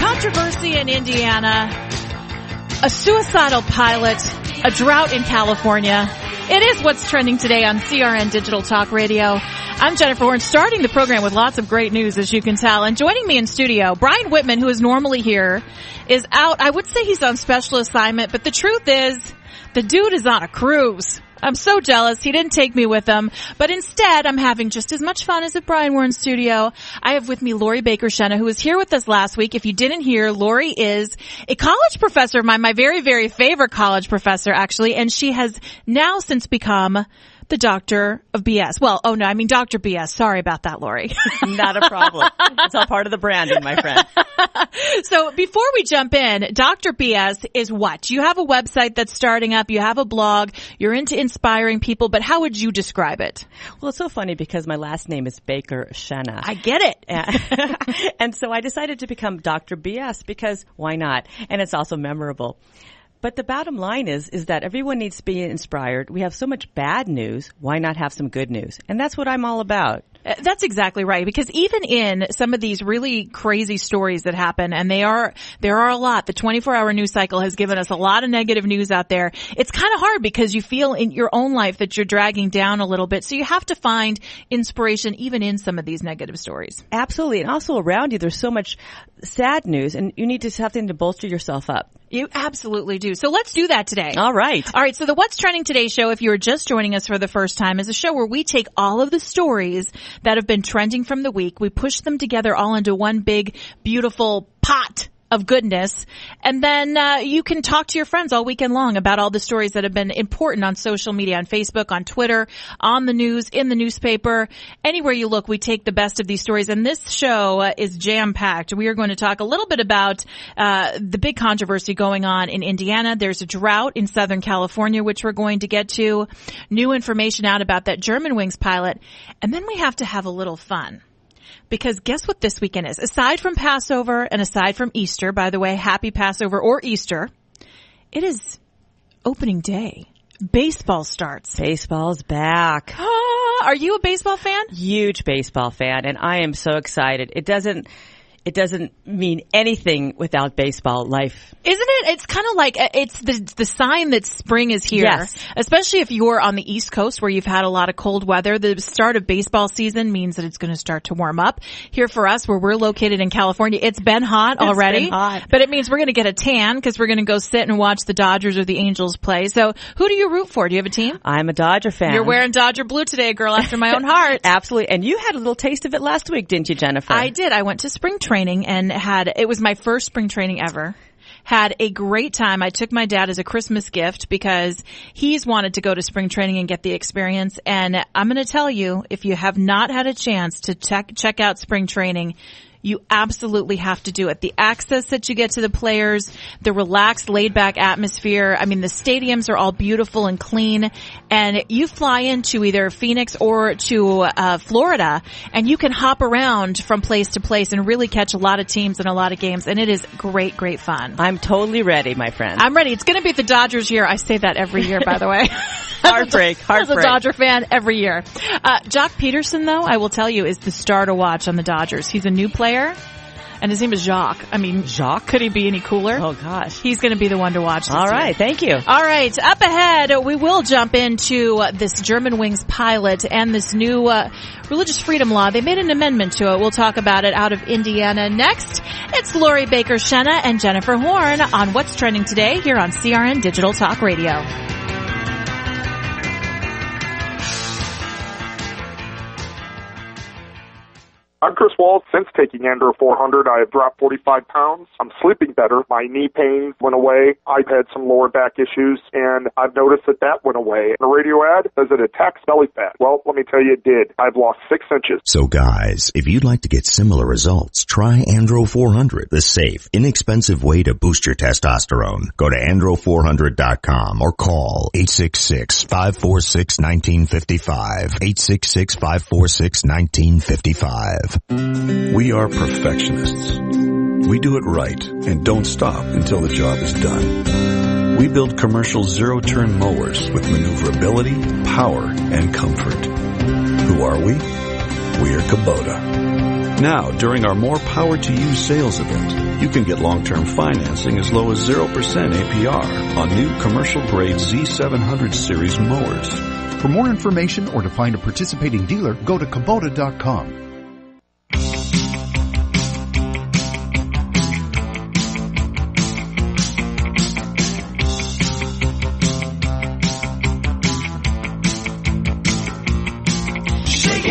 Controversy in Indiana, a suicidal pilot, a drought in California. It is what's trending today on CRN Digital Talk Radio. I'm Jennifer Horn, starting the program with lots of great news, as you can tell. And joining me in studio, Brian Whitman, who is normally here, is out. I would say he's on special assignment, but the truth is, the dude is on a cruise. I'm so jealous. He didn't take me with him. But instead, I'm having just as much fun as if Brian were in studio. I have with me Lori Baker-Schena, who was here with us last week. If you didn't hear, Lori is a college professor of mine, my very, very favorite college professor, actually. And she has now since become the Doctor of BS. Well, oh no, I mean Dr. BS. Sorry about that, Lori. Not a problem. It's all part of the branding, my friend. So before we jump in, Dr. BS is what? You have a website that's starting up. You have a blog. You're into inspiring people, but how would you describe it? Well, it's so funny because my last name is Baker-Schena. I get it. And so I decided to become Dr. BS because why not? And it's also memorable. But the bottom line is that everyone needs to be inspired. We have so much bad news. Why not have some good news? And that's what I'm all about. That's exactly right. Because even in some of these really crazy stories that happen, and there are a lot, the 24-hour news cycle has given us a lot of negative news out there. It's kind of hard because you feel in your own life that you're dragging down a little bit. So you have to find inspiration even in some of these negative stories. Absolutely. And also around you, there's so much sad news, and you need to have something to bolster yourself up. You absolutely do. So let's do that today. All right. All right. So the What's Trending Today show, if you're just joining us for the first time, is a show where we take all of the stories that have been trending from the week. We push them together all into one big, beautiful pot of goodness. And then you can talk to your friends all weekend long about all the stories that have been important on social media, on Facebook, on Twitter, on the news, in the newspaper. Anywhere you look, we take the best of these stories. And this show is jam-packed. We are going to talk a little bit about the big controversy going on in Indiana. There's a drought in Southern California, which we're going to get to. New information out about that Germanwings pilot. And then we have to have a little fun. Because guess what this weekend is? Aside from Passover and aside from Easter, by the way, happy Passover or Easter, it is opening day. Baseball starts. Baseball's back. Are you a baseball fan? Huge baseball fan, and I am so excited. It doesn't mean anything without baseball life. Isn't it? It's kind of like, it's the sign that spring is here. Yes. Especially if you're on the East Coast where you've had a lot of cold weather. The start of baseball season means that it's going to start to warm up. Here for us, where we're located in California, it's been hot already. It's been hot. But it means we're going to get a tan because we're going to go sit and watch the Dodgers or the Angels play. So who do you root for? Do you have a team? I'm a Dodger fan. You're wearing Dodger blue today, girl, after my own heart. Absolutely. And you had a little taste of it last week, didn't you, Jennifer? I did. I went to spring training and it was my first spring training ever. Had a great time. I took my dad as a Christmas gift because he's wanted to go to spring training and get the experience. And I'm going to tell you, if you have not had a chance to check out spring training, you absolutely have to do it. The access that you get to the players, the relaxed, laid-back atmosphere. I mean, the stadiums are all beautiful and clean. And you fly into either Phoenix or to Florida, and you can hop around from place to place and really catch a lot of teams and a lot of games. And it is great, great fun. I'm totally ready, my friend. I'm ready. It's going to be the Dodgers year. I say that every year, by the way. Heartbreak. As a Dodger fan, every year. Jock Peterson, though, I will tell you, is the star to watch on the Dodgers. He's a new player. And his name is Jacques. I mean, Jacques? Could he be any cooler? Oh, gosh. He's going to be the one to watch this All right. year. Thank you. All right. Up ahead, we will jump into this Germanwings pilot and this new religious freedom law. They made an amendment to it. We'll talk about it out of Indiana next. It's Lori Baker-Schena and Jennifer Horn on What's Trending Today here on CRN Digital Talk Radio. I'm Chris Wald. Since taking Andro 400, I have dropped 45 pounds. I'm sleeping better. My knee pain went away. I've had some lower back issues, and I've noticed that went away. In a radio ad, does it attack belly fat? Well, let me tell you, it did. I've lost 6 inches. So guys, if you'd like to get similar results, try Andro 400, the safe, inexpensive way to boost your testosterone. Go to andro400.com or call 866-546-1955. 866-546-1955. We are perfectionists. We do it right and don't stop until the job is done. We build commercial zero-turn mowers with maneuverability, power, and comfort. Who are we? We are Kubota. Now, during our More Power to You sales event, you can get long-term financing as low as 0% APR on new commercial-grade Z700 series mowers. For more information or to find a participating dealer, go to Kubota.com.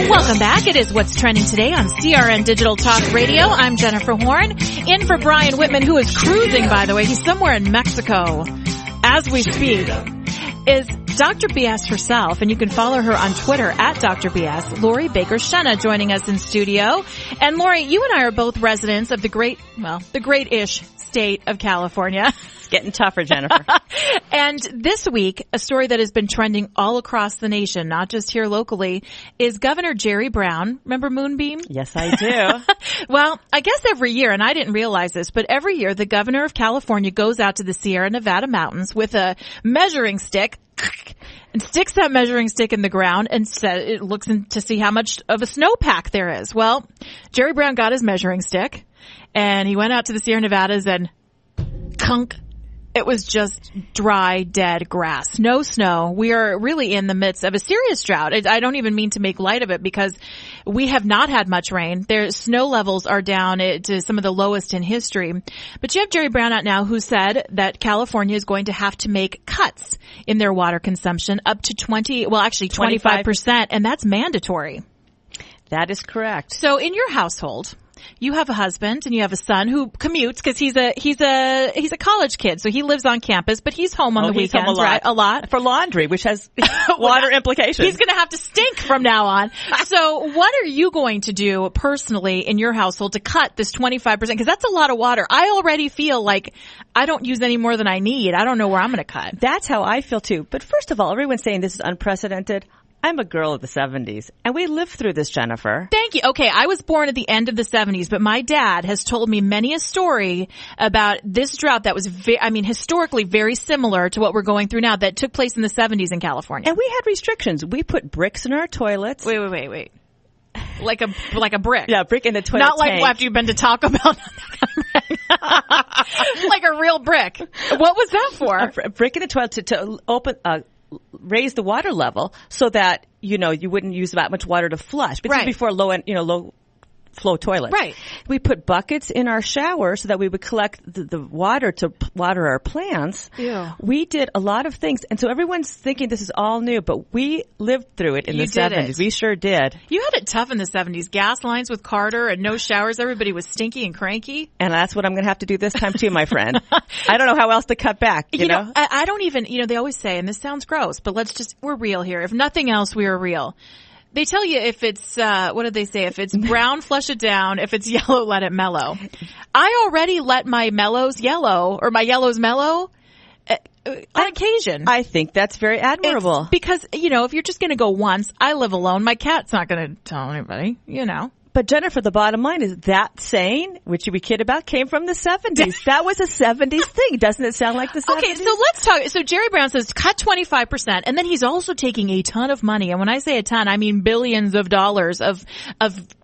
Welcome back. It is What's Trending Today on CRN Digital Talk Radio. I'm Jennifer Horn, in for Brian Whitman, who is cruising, by the way. He's somewhere in Mexico as we speak. Is Dr. BS herself, and you can follow her on Twitter at Dr. BS, Lori Baker-Schena, joining us in studio. And Lori, you and I are both residents of the great-ish state of California. It's getting tougher, Jennifer. And this week, a story that has been trending all across the nation, not just here locally, is Governor Jerry Brown. Remember Moonbeam? Yes, I do. Well, I guess every year, and I didn't realize this, but every year the governor of California goes out to the Sierra Nevada mountains with a measuring stick and sticks that measuring stick in the ground and it looks to see how much of a snowpack there is. Well, Jerry Brown got his measuring stick and he went out to the Sierra Nevadas and kunk. It was just dry, dead grass. No snow. We are really in the midst of a serious drought. I don't even mean to make light of it because we have not had much rain. Their snow levels are down to some of the lowest in history. But you have Jerry Brown out now who said that California is going to have to make cuts in their water consumption up to 25%, and that's mandatory. That is correct. So in your household, you have a husband and you have a son who commutes because he's a college kid, so he lives on campus, but he's home on the weekends, right? A lot for laundry, which has water implications. He's going to have to stink from now on. So, what are you going to do personally in your household to cut this 25%? Because that's a lot of water. I already feel like I don't use any more than I need. I don't know where I'm going to cut. That's how I feel too. But first of all, everyone's saying this is unprecedented. I'm a girl of the 70s, and we lived through this, Jennifer. Thank you. Okay, I was born at the end of the 70s, but my dad has told me many a story about this drought that was, historically very similar to what we're going through now that took place in the 70s in California. And we had restrictions. We put bricks in our toilets. Wait. Like a brick. Yeah, brick in the toilet Not like tank. after you've been to Taco Bell. Like a real brick. What was that for? A brick in the toilet to open, raise the water level so that, you wouldn't use that much water to flush. But right. This is before low flow toilets. Right. We put buckets in our shower so that we would collect the water to water our plants. Ew. We did a lot of things. And so everyone's thinking this is all new, but we lived through it in the 70s. We sure did. You had it tough in the 70s. Gas lines with Carter and no showers. Everybody was stinky and cranky. And that's what I'm going to have to do this time too, my friend. I don't know how else to cut back, you know? I don't even, they always say, and this sounds gross, but we're real here. If nothing else, we are real. They tell you if it's, what did they say? If it's brown, flush it down. If it's yellow, let it mellow. I already let my mellows yellow, or my yellows mellow on occasion. I think that's very admirable. It's because, if you're just going to go once, I live alone. My cat's not going to tell anybody, But Jennifer, the bottom line is that saying, which we kid about, came from the 70s. That was a 70s thing. Doesn't it sound like the 70s? Okay, so let's talk. So Jerry Brown says cut 25%, and then he's also taking a ton of money. And when I say a ton, I mean billions of dollars of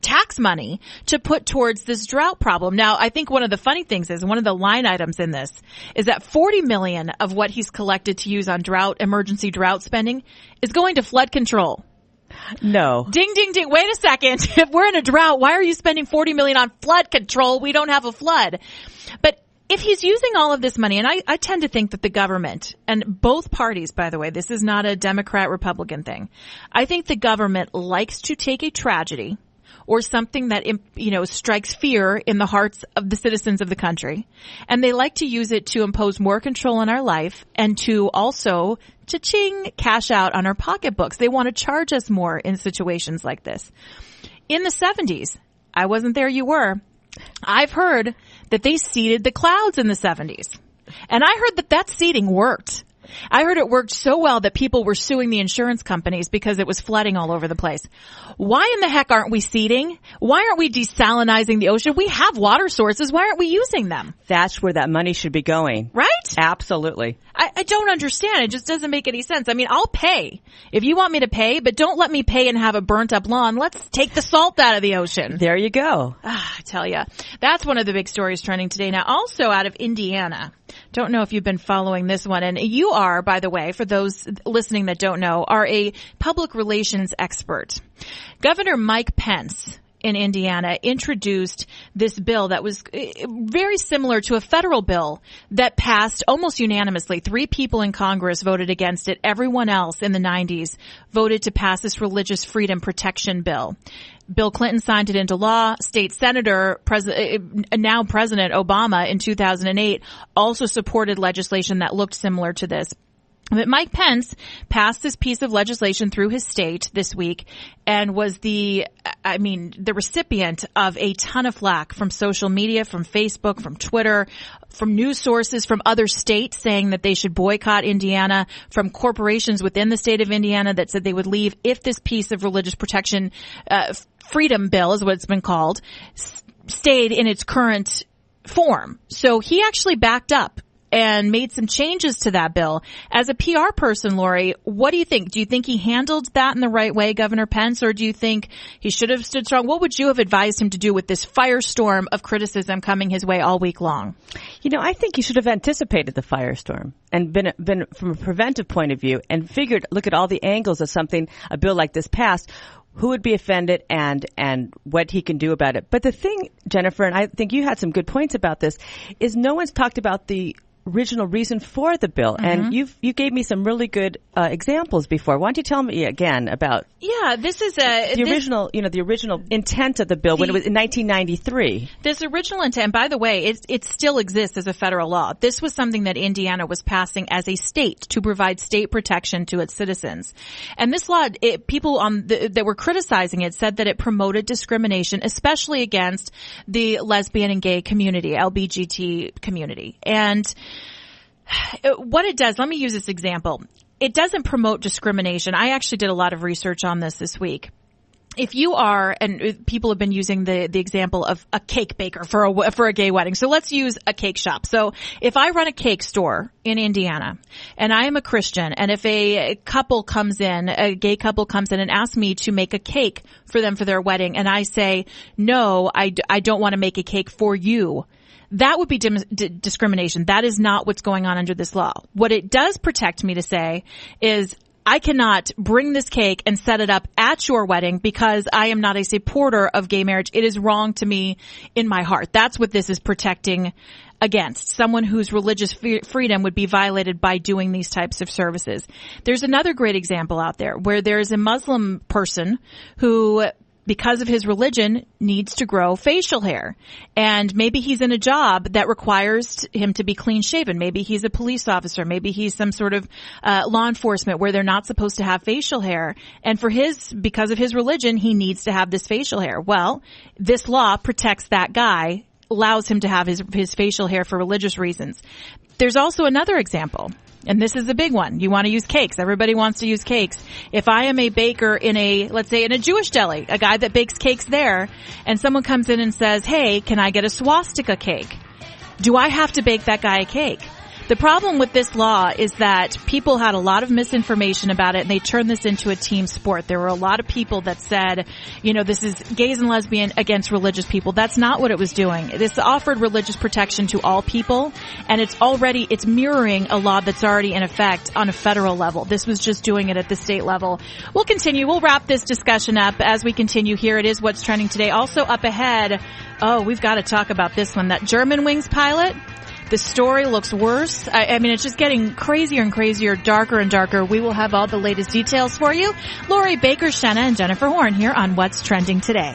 tax money to put towards this drought problem. Now, I think one of the funny things is one of the line items in this is that $40 million of what he's collected to use on emergency drought spending is going to flood control. No. Ding, ding, ding. Wait a second. If we're in a drought, why are you spending $40 million on flood control? We don't have a flood. But if he's using all of this money, and I tend to think that the government, and both parties, by the way, this is not a Democrat-Republican thing. I think the government likes to take a tragedy or something that, strikes fear in the hearts of the citizens of the country. And they like to use it to impose more control on our life and to also cha-ching, cash out on our pocketbooks. They want to charge us more in situations like this. In the 70s, I wasn't there, you were. I've heard that they seeded the clouds in the 70s. And I heard that seeding worked. I heard it worked so well that people were suing the insurance companies because it was flooding all over the place. Why in the heck aren't we seeding? Why aren't we desalinizing the ocean? We have water sources. Why aren't we using them? That's where that money should be going. Right? Absolutely. I don't understand. It just doesn't make any sense. I mean, I'll pay if you want me to pay, but don't let me pay and have a burnt up lawn. Let's take the salt out of the ocean. There you go. I tell you, that's one of the big stories trending today. Now, also out of Indiana. Don't know if you've been following this one. And you are, by the way, for those listening that don't know, are a public relations expert. Governor Mike Pence in Indiana introduced this bill that was very similar to a federal bill that passed almost unanimously. 3 people in Congress voted against it. Everyone else in the 90s voted to pass this religious freedom protection bill. Bill Clinton signed it into law. State Senator, now President Obama in 2008 also supported legislation that looked similar to this. But Mike Pence passed this piece of legislation through his state this week and was the recipient of a ton of flack from social media, from Facebook, from Twitter, from news sources from other states saying that they should boycott Indiana, from corporations within the state of Indiana that said they would leave if this piece of religious protection, freedom bill is what it's been called, stayed in its current form. So he actually backed up and made some changes to that bill. As a PR person, Lori, what do you think? Do you think he handled that in the right way, Governor Pence, or do you think he should have stood strong? What would you have advised him to do with this firestorm of criticism coming his way all week long? You know, I think he should have anticipated the firestorm and been from a preventive point of view and figured, look at all the angles of a bill like this passed, who would be offended and what he can do about it. But the thing, Jennifer, and I think you had some good points about this, is no one's talked about the original reason for the bill. Mm-hmm. And you gave me some really good examples before. Why don't you tell me again about this is the original intent of the bill when it was in 1993. This original intent, by the way, it still exists as a federal law. This was something that Indiana was passing as a state to provide state protection to its citizens. And this law, people that were criticizing it said that it promoted discrimination, especially against the lesbian and gay community, LGBT community. And what it does, let me use this example. It doesn't promote discrimination. I actually did a lot of research on this week. If you are, and people have been using the example of a cake baker for a gay wedding. So let's use a cake shop. So if I run a cake store in Indiana and I am a Christian, and if a gay couple comes in and asks me to make a cake for them for their wedding, and I say, no, I don't want to make a cake for you, that would be discrimination. That is not what's going on under this law. What it does protect me to say is I cannot bring this cake and set it up at your wedding because I am not a supporter of gay marriage. It is wrong to me in my heart. That's what this is protecting against. Someone whose religious freedom would be violated by doing these types of services. There's another great example out there where there's a Muslim person who, because of his religion, needs to grow facial hair. And maybe he's in a job that requires him to be clean shaven. Maybe he's a police officer. Maybe he's some sort of law enforcement where they're not supposed to have facial hair. And because of his religion, he needs to have this facial hair. Well, this law protects that guy, allows him to have his facial hair for religious reasons. There's also another example. And this is a big one. You want to use cakes. Everybody wants to use cakes. If I am a baker let's say in a Jewish deli, a guy that bakes cakes there, and someone comes in and says, hey, can I get a swastika cake? Do I have to bake that guy a cake? The problem with this law is that people had a lot of misinformation about it, and they turned this into a team sport. There were a lot of people that said, this is gays and lesbian against religious people. That's not what it was doing. This offered religious protection to all people, and it's mirroring a law that's already in effect on a federal level. This was just doing it at the state level. We'll continue. We'll wrap this discussion up as we continue here. It is What's Trending Today. Also up ahead, we've got to talk about this one. That Germanwings pilot. The story looks worse. I mean, it's just getting crazier and crazier, darker and darker. We will have all the latest details for you. Lori, Baker-Schena, and Jennifer Horn here on What's Trending Today.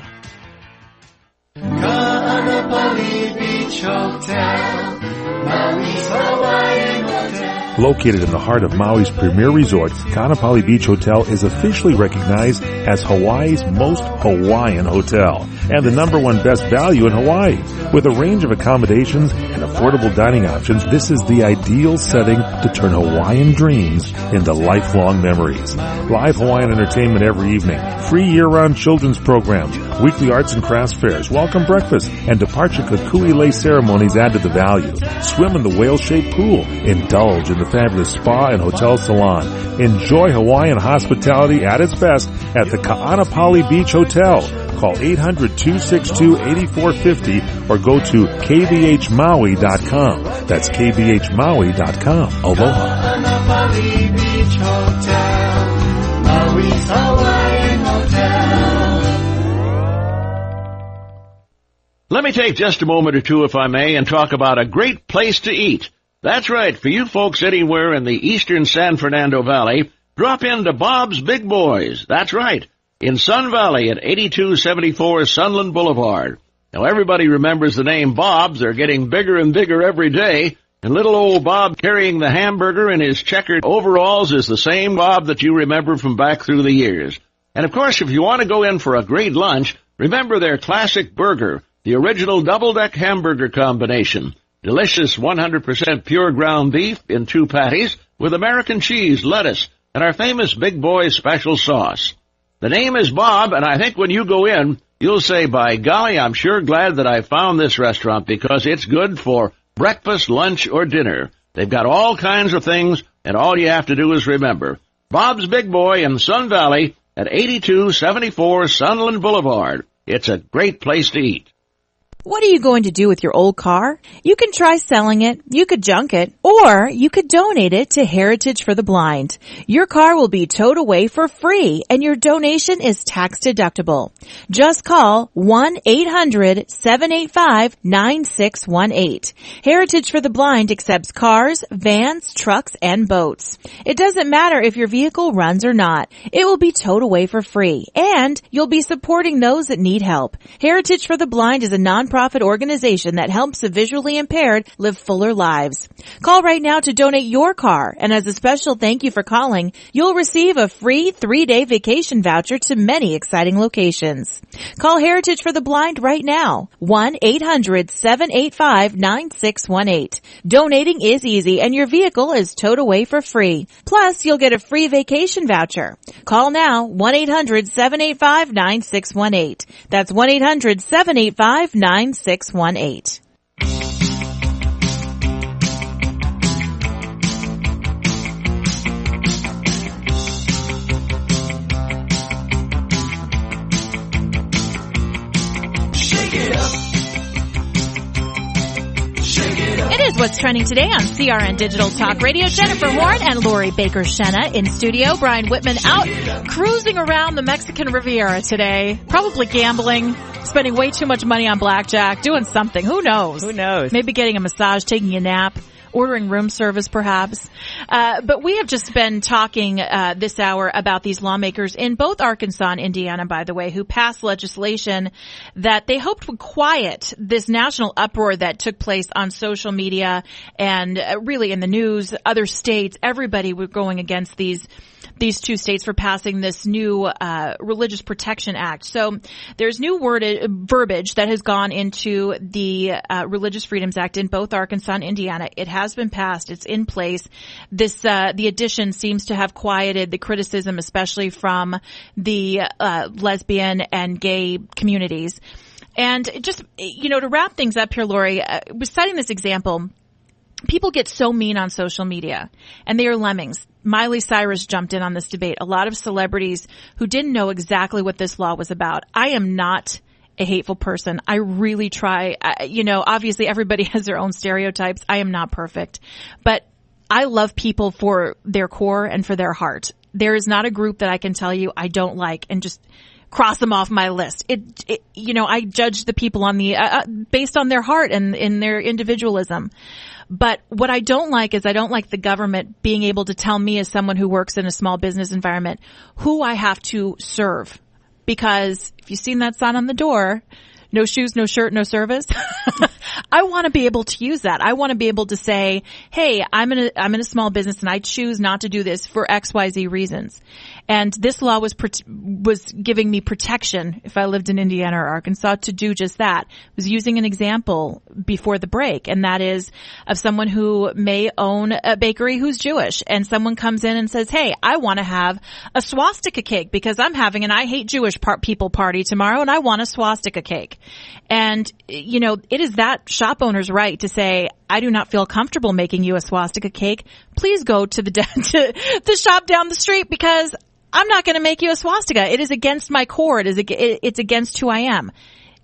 Kaanapali Beach Hotel, Maui's Hawaiian Hotel. Located in the heart of Maui's premier resort, Kaanapali Beach Hotel is officially recognized as Hawaii's most Hawaiian hotel and the #1 best value in Hawaii. With a range of accommodations and affordable dining options, this is the ideal setting to turn Hawaiian dreams into lifelong memories. Live Hawaiian entertainment every evening, free year-round children's programs, weekly arts and crafts fairs, welcome breakfast, and departure kukui lei ceremonies add to the value. Swim in the whale-shaped pool. Indulge in the fabulous spa and hotel salon. Enjoy Hawaiian hospitality at its best at the Kaanapali Beach Hotel. Call 800-262-8450 or go to kbhmaui.com. That's kbhmaui.com. Aloha. Kaanapali Beach Hotel, Maui's Hawaiian Hotel. Let me take just a moment or two, if I may, and talk about a great place to eat. That's right, for you folks anywhere in the eastern San Fernando Valley, drop into Bob's Big Boys. That's right, in Sun Valley at 8274 Sunland Boulevard. Now, everybody remembers the name Bob's. They're getting bigger and bigger every day, and little old Bob carrying the hamburger in his checkered overalls is the same Bob that you remember from back through the years. And, of course, if you want to go in for a great lunch, remember their classic burger, the original double-deck hamburger combination. Delicious 100% pure ground beef in 2 patties with American cheese, lettuce, and our famous Big Boy special sauce. The name is Bob, and I think when you go in, you'll say, by golly, I'm sure glad that I found this restaurant because it's good for breakfast, lunch, or dinner. They've got all kinds of things, and all you have to do is remember. Bob's Big Boy in Sun Valley at 8274 Sunland Boulevard. It's a great place to eat. What are you going to do with your old car? You can try selling it, you could junk it, or you could donate it to Heritage for the Blind. Your car will be towed away for free, and your donation is tax deductible. Just call 1-800-785-9618. Heritage for the Blind accepts cars, vans, trucks, and boats. It doesn't matter if your vehicle runs or not. It will be towed away for free, and you'll be supporting those that need help. Heritage for the Blind is a nonprofit organization that helps the visually impaired live fuller lives. Call right now to donate your car, and as a special thank you for calling, you'll receive a free 3-day vacation voucher to many exciting locations. Call Heritage for the Blind right now, 1-800-785-9618. Donating is easy, and your vehicle is towed away for free. Plus, you'll get a free vacation voucher. Call now, 1-800-785-9618. That's 1-800-785-9618. 9618. It is what's trending today on CRN Digital Talk Radio. Jennifer Horn and Lori Baker-Schena in studio. Brian Whitman out cruising around the Mexican Riviera today. Probably gambling, spending way too much money on blackjack, doing something. Who knows? Who knows? Maybe getting a massage, taking a nap. Ordering room service, perhaps. But we have just been talking this hour about these lawmakers in both Arkansas and Indiana, by the way, who passed legislation that they hoped would quiet this national uproar that took place on social media and really in the news. Other states, everybody were going against these 2 states for passing this new Religious Protection Act. So there's new verbiage that has gone into the Religious Freedoms Act in both Arkansas and Indiana. It has been passed. It's in place. The addition seems to have quieted the criticism, especially from the lesbian and gay communities. And just, to wrap things up here, Lori, was citing this example. People get so mean on social media, and they are lemmings. Miley Cyrus jumped in on this debate. A lot of celebrities who didn't know exactly what this law was about. I am not a hateful person. I really try. Obviously everybody has their own stereotypes. I am not perfect, but I love people for their core and for their heart. There is not a group that I can tell you I don't like and just cross them off my list. I judge the people on based on their heart and in their individualism. But what I don't like is I don't like the government being able to tell me as someone who works in a small business environment who I have to serve. Because if you've seen that sign on the door, no shoes, no shirt, no service, I want to be able to use that. I want to be able to say, hey, I'm in a small business and I choose not to do this for XYZ reasons. And this law was giving me protection if I lived in Indiana or Arkansas to do just that. I was using an example before the break, and that is of someone who may own a bakery who's Jewish, and someone comes in and says, hey, I want to have a swastika cake because I'm having an I Hate Jewish people party tomorrow and I want a swastika cake. And, you know, it is that shop owner's right to say, I do not feel comfortable making you a swastika cake. Please go to the shop down the street because I'm not going to make you a swastika. It is against my core. It's against who I am.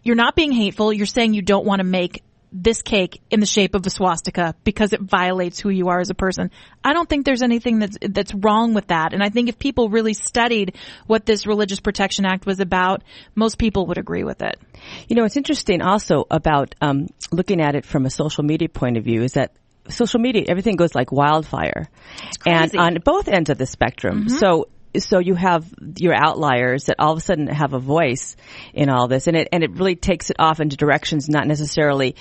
You're not being hateful. You're saying you don't want to make this cake in the shape of a swastika because it violates who you are as a person. I don't think there's anything that's wrong with that. And I think if people really studied what this Religious Protection Act was about, most people would agree with it. You know, it's interesting also about looking at it from a social media point of view is that social media, everything goes like wildfire. It's crazy. And on both ends of the spectrum. Mm-hmm. So you have your outliers that all of a sudden have a voice in all this, and it really takes it off into directions not necessarily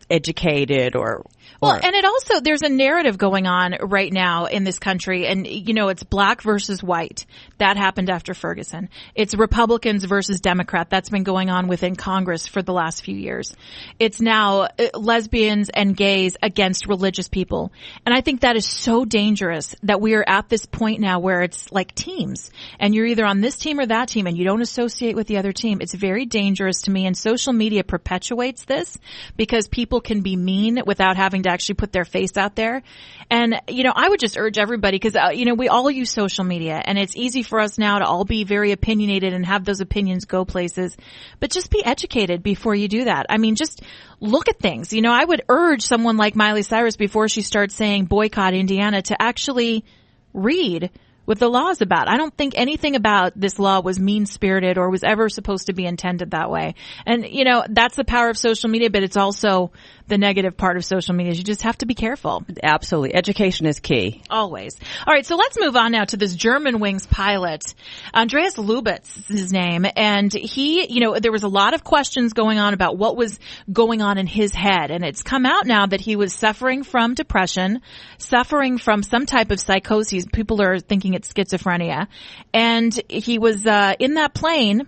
educated or Well, and it also, there's a narrative going on right now in this country, and, you know, it's black versus white. That happened after Ferguson. It's Republicans versus Democrat. That's been going on within Congress for the last few years. It's now lesbians and gays against religious people. And I think that is so dangerous that we are at this point now where it's like teams, and you're either on this team or that team, and you don't associate with the other team. It's very dangerous to me, and social media perpetuates this because people can be mean without having to actually put their face out there. And, you know, I would just urge everybody, because, you know, we all use social media, and it's easy for us now to all be very opinionated and have those opinions go places, but just be educated before you do that. I mean, just look at things. You know, I would urge someone like Miley Cyrus, before she starts saying boycott Indiana, to actually read what the law is about. I don't think anything about this law was mean-spirited or was ever supposed to be intended that way. And, you know, that's the power of social media, but it's also the negative part of social media. You just have to be careful. Absolutely. Education is key. Always. All right, so let's move on now to this Germanwings pilot. Andreas Lubitz is his name, and he, you know, there was a lot of questions going on about what was going on in his head, and it's come out now that he was suffering from depression, suffering from some type of psychosis. People are thinking it's schizophrenia, and he was in that plane,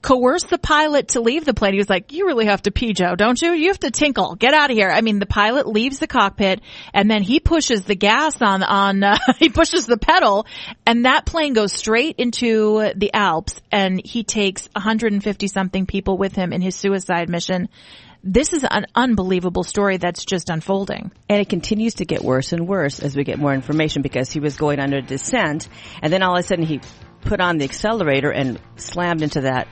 coerced the pilot to leave the plane. He was like, you really have to pee, Joe, don't you? You have to tinkle. Get out of here. I mean, the pilot leaves the cockpit, and then he pushes the gas on he pushes the pedal, and that plane goes straight into the Alps, and he takes 150 something people with him in his suicide mission. This is an unbelievable story that's just unfolding. And it continues to get worse and worse as we get more information, because he was going under descent, and then all of a sudden he put on the accelerator and slammed into that.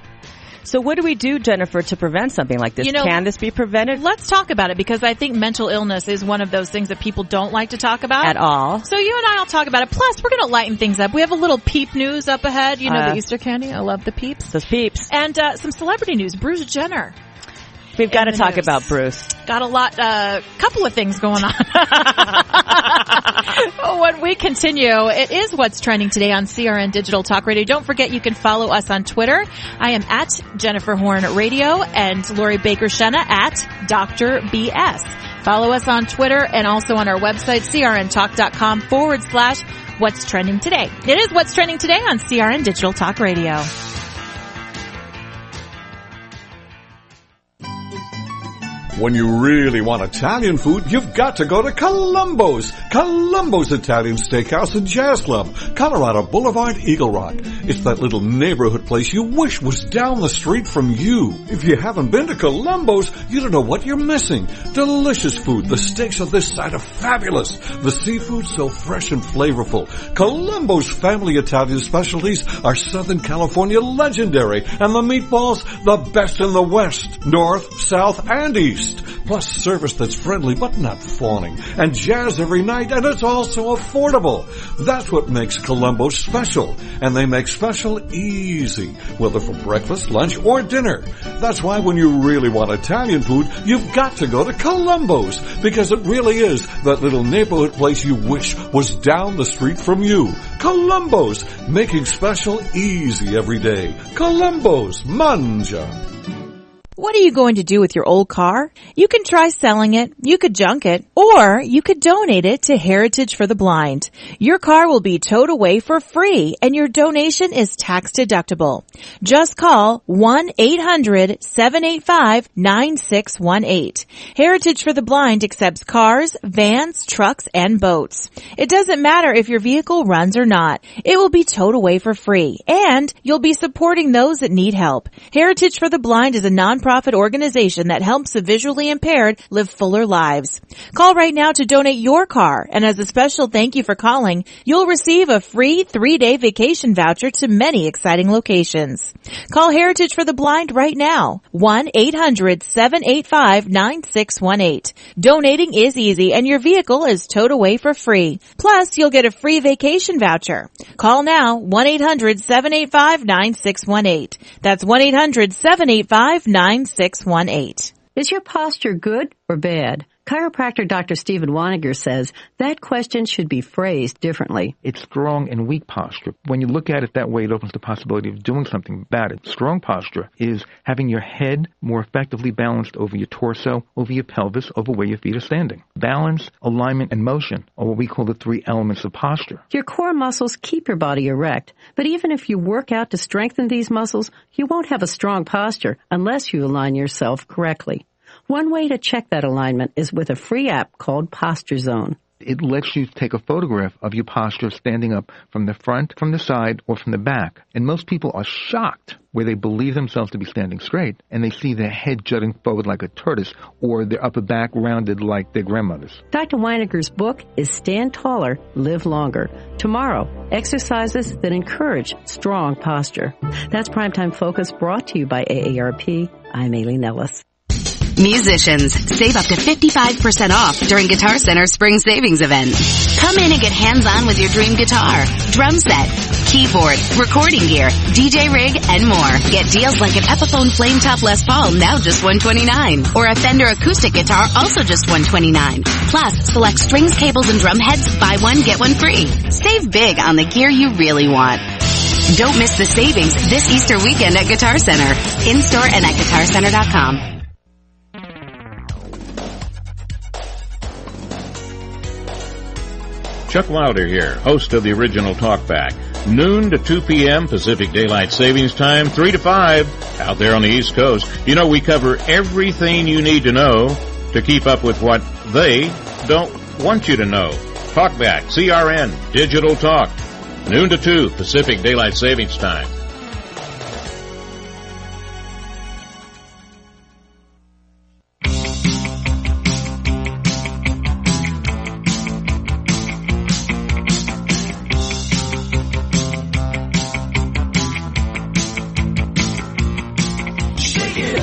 So what do we do, Jennifer, to prevent something like this? You know, can this be prevented? Let's talk about it, because I think mental illness is one of those things that people don't like to talk about. At all. So you and I will talk about it. Plus, we're going to lighten things up. We have a little peep news up ahead. You know, the Easter candy. I love the peeps. Those peeps. And some celebrity news. Bruce Jenner. We've got to talk about Bruce. Got a couple of things going on. When we continue, it is What's Trending Today on CRN Digital Talk Radio. Don't forget, you can follow us on Twitter. I am at Jennifer Horn Radio, and Lori Baker-Schena at Dr. BS. Follow us on Twitter and also on our website, crntalk.com/What's Trending Today. It is What's Trending Today on CRN Digital Talk Radio. When you really want Italian food, you've got to go to Columbo's. Columbo's Italian Steakhouse and Jazz Club, Colorado Boulevard, Eagle Rock. It's that little neighborhood place you wish was down the street from you. If you haven't been to Columbo's, you don't know what you're missing. Delicious food. The steaks on this side are fabulous. The seafood so fresh and flavorful. Columbo's family Italian specialties are Southern California legendary, and the meatballs, the best in the West, North, South, and East. Plus service that's friendly but not fawning, and jazz every night, and it's also affordable. That's what makes Columbo special, and they make special easy, whether for breakfast, lunch, or dinner. That's why when you really want Italian food, you've got to go to Columbo's, because it really is that little neighborhood place you wish was down the street from you. Columbo's, making special easy every day. Columbo's, mangia. What are you going to do with your old car? You can try selling it, you could junk it, or you could donate it to Heritage for the Blind. Your car will be towed away for free and your donation is tax deductible. Just call 1-800-785-9618. Heritage for the Blind accepts cars, vans, trucks, and boats. It doesn't matter if your vehicle runs or not. It will be towed away for free and you'll be supporting those that need help. Heritage for the Blind is a nonprofit organization that helps the visually impaired live fuller lives. Call right now to donate your car, and as a special thank you for calling, you'll receive a free 3-day vacation voucher to many exciting locations. Call Heritage for the Blind right now, 1-800-785-9618. Donating is easy and your vehicle is towed away for free. Plus, you'll get a free vacation voucher. Call now, 1-800-785-9618. That's 1-800-785-9618. Is your posture good or bad? Chiropractor Dr. Stephen Waniger says that question should be phrased differently. It's strong and weak posture. When you look at it that way, it opens the possibility of doing something about it. Strong posture is having your head more effectively balanced over your torso, over your pelvis, over where your feet are standing. Balance, alignment, and motion are what we call the 3 elements of posture. Your core muscles keep your body erect, but even if you work out to strengthen these muscles, you won't have a strong posture unless you align yourself correctly. One way to check that alignment is with a free app called Posture Zone. It lets you take a photograph of your posture standing up from the front, from the side, or from the back. And most people are shocked where they believe themselves to be standing straight, and they see their head jutting forward like a tortoise, or their upper back rounded like their grandmother's. Dr. Weiniger's book is Stand Taller, Live Longer. Tomorrow, exercises that encourage strong posture. That's Primetime Focus, brought to you by AARP. I'm Aileen Ellis. Musicians, save up to 55% off during Guitar Center's Spring Savings Event. Come in and get hands-on with your dream guitar, drum set, keyboard, recording gear, DJ rig, and more. Get deals like an Epiphone Flametop Les Paul, now just $129, or a Fender acoustic guitar, also just $129. Plus, select strings, cables, and drum heads, buy one, get one free. Save big on the gear you really want. Don't miss the savings this Easter weekend at Guitar Center. In-store and at guitarcenter.com. Chuck Wilder here, host of the original Talkback. Noon to 2 p.m. Pacific Daylight Savings Time, 3 to 5 out there on the East Coast. You know, we cover everything you need to know to keep up with what they don't want you to know. Talkback, CRN, Digital Talk. Noon to 2 Pacific Daylight Savings Time.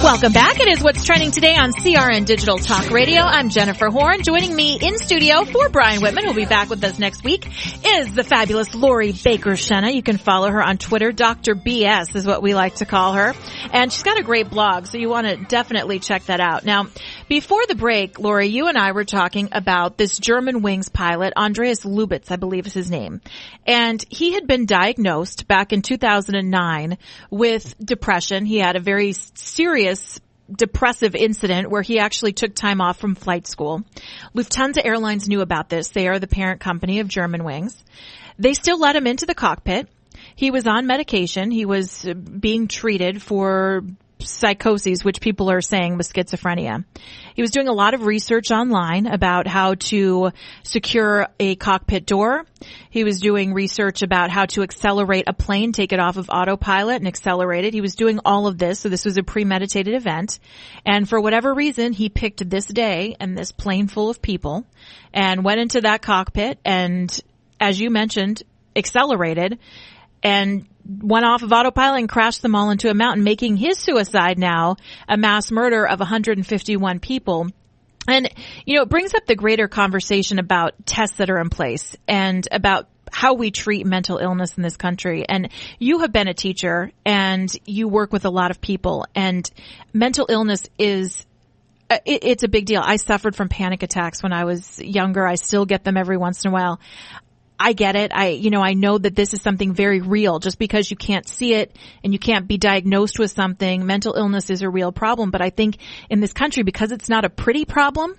Welcome back. It is What's Trending today on CRN Digital Talk Radio. I'm Jennifer Horn. Joining me in studio for Brian Whitman, who'll be back with us next week, is the fabulous Lori Baker-Schena. You can follow her on Twitter. Dr. BS is what we like to call her. And she's got a great blog, so you want to definitely check that out. Now, before the break, Lori, you and I were talking about this German Wings pilot, Andreas Lubitz, I believe is his name. And he had been diagnosed back in 2009 with depression. He had a very serious depressive incident where he actually took time off from flight school. Lufthansa Airlines knew about this. They are the parent company of German Wings. They still let him into the cockpit. He was on medication. He was being treated for psychoses, which people are saying was schizophrenia. He was doing a lot of research online about how to secure a cockpit door. He was doing research about how to accelerate a plane, take it off of autopilot and accelerate it. He was doing all of this, so this was a premeditated event. And for whatever reason, he picked this day and this plane full of people and went into that cockpit and, as you mentioned, accelerated and went off of autopilot and crashed them all into a mountain, making his suicide now a mass murder of 151 people. And, you know, it brings up the greater conversation about tests that are in place and about how we treat mental illness in this country. And you have been a teacher and you work with a lot of people, and mental illness is it's a big deal. I suffered from panic attacks when I was younger. I still get them every once in a while. I get it. I know that this is something very real. Just because you can't see it and you can't be diagnosed with something, mental illness is a real problem. But I think in this country, because it's not a pretty problem,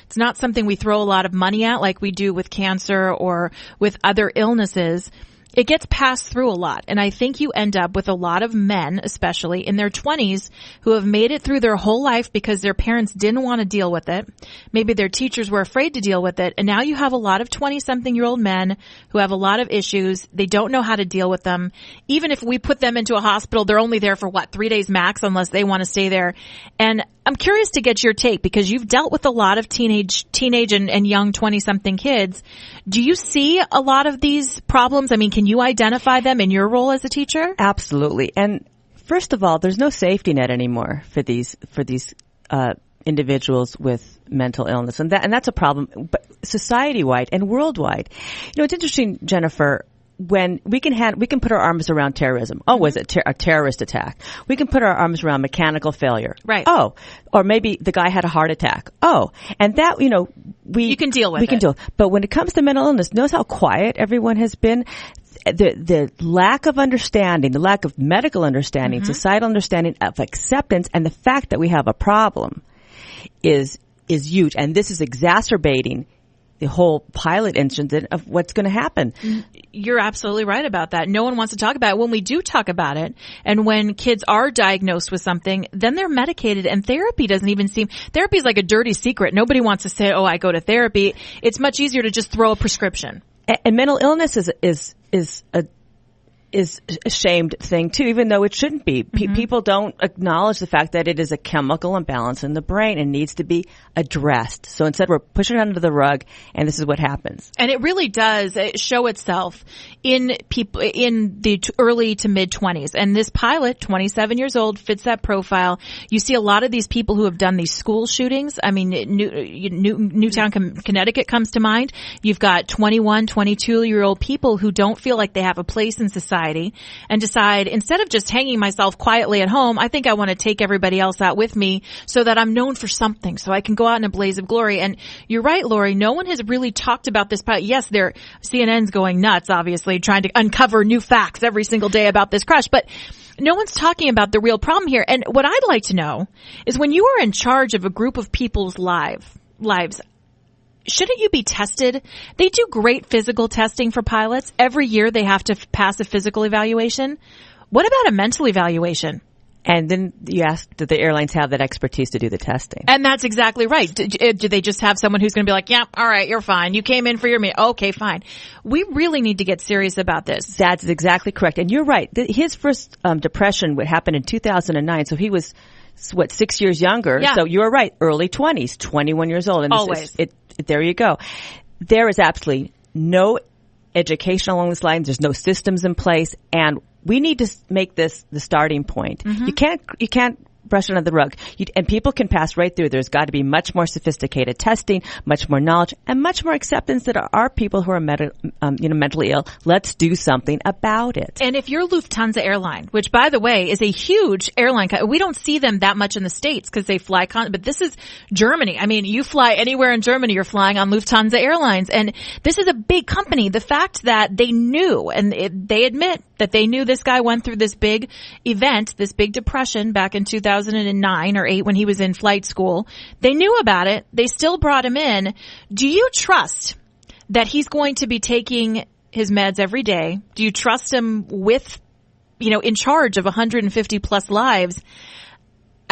it's not something we throw a lot of money at like we do with cancer or with other illnesses. It gets passed through a lot. And I think you end up with a lot of men, especially in their 20s, who have made it through their whole life because their parents didn't want to deal with it. Maybe their teachers were afraid to deal with it. And now you have a lot of 20-something-year-old men who have a lot of issues. They don't know how to deal with them. Even if we put them into a hospital, they're only there for 3 days max unless they want to stay there. And I'm curious to get your take because you've dealt with a lot of teenage and young 20-something kids. Do you see a lot of these problems? I mean, can you identify them in your role as a teacher? Absolutely. And first of all, there's no safety net anymore for these individuals with mental illness, and that's a problem, but society-wide and worldwide. It's interesting, Jennifer. When we can put our arms around terrorism. Oh, was it a terrorist attack? We can put our arms around mechanical failure. Right. Oh, or maybe the guy had a heart attack. Oh, and that, you can deal with it. We can deal. But when it comes to mental illness, notice how quiet everyone has been. The lack of understanding, the lack of medical understanding, societal understanding of acceptance, and the fact that we have a problem is huge. And this is exacerbating the whole pilot incident of what's going to happen. You're absolutely right about that. No one wants to talk about it. When we do talk about it, and when kids are diagnosed with something, then they're medicated, and therapy doesn't even seem, therapy is like a dirty secret. Nobody wants to say, oh, I go to therapy. It's much easier to just throw a prescription. And mental illness is a shamed thing too, even though it shouldn't be. People don't acknowledge the fact that it is a chemical imbalance in the brain and needs to be addressed. So instead we're pushing it under the rug, and this is what happens. And it really does show itself in people in the early to mid 20s. And this pilot, 27 years old, fits that profile. You see a lot of these people who have done these school shootings. I mean, Newtown, Connecticut comes to mind. You've got 21, 22-year-old people who don't feel like they have a place in society and decide, instead of just hanging myself quietly at home, I think I want to take everybody else out with me so that I'm known for something, so I can go out in a blaze of glory. And you're right, Lori, no one has really talked about this. Yes, CNN's going nuts, obviously, trying to uncover new facts every single day about this crush, but no one's talking about the real problem here. And what I'd like to know is, when you are in charge of a group of people's lives, shouldn't you be tested? They do great physical testing for pilots. Every year they have to pass a physical evaluation. What about a mental evaluation? And then you ask, do the airlines have that expertise to do the testing? And that's exactly right. Do they just have someone who's going to be like, yeah, all right, you're fine. You came in for your meeting. Okay, fine. We really need to get serious about this. That's exactly correct. And you're right. His first depression would happen in 2009. So he was, 6 years younger? Yeah. So you're right. Early 20s, 21 years old. And always. There you go. There is absolutely no education along this line. There's no systems in place, and we need to make this the starting point. You can't brush it under the rug. And people can pass right through. There's got to be much more sophisticated testing, much more knowledge, and much more acceptance that are people who are mentally ill. Let's do something about it. And if you're Lufthansa Airline, which, by the way, is a huge airline, we don't see them that much in the States because they fly, but this is Germany. I mean, you fly anywhere in Germany, you're flying on Lufthansa Airlines. And this is a big company. The fact that they knew, and they admit that they knew this guy went through this big event, this big depression back in 2009 or 8 when he was in flight school. They knew about it. They still brought him in. Do you trust that he's going to be taking his meds every day? Do you trust him with, in charge of 150 plus lives?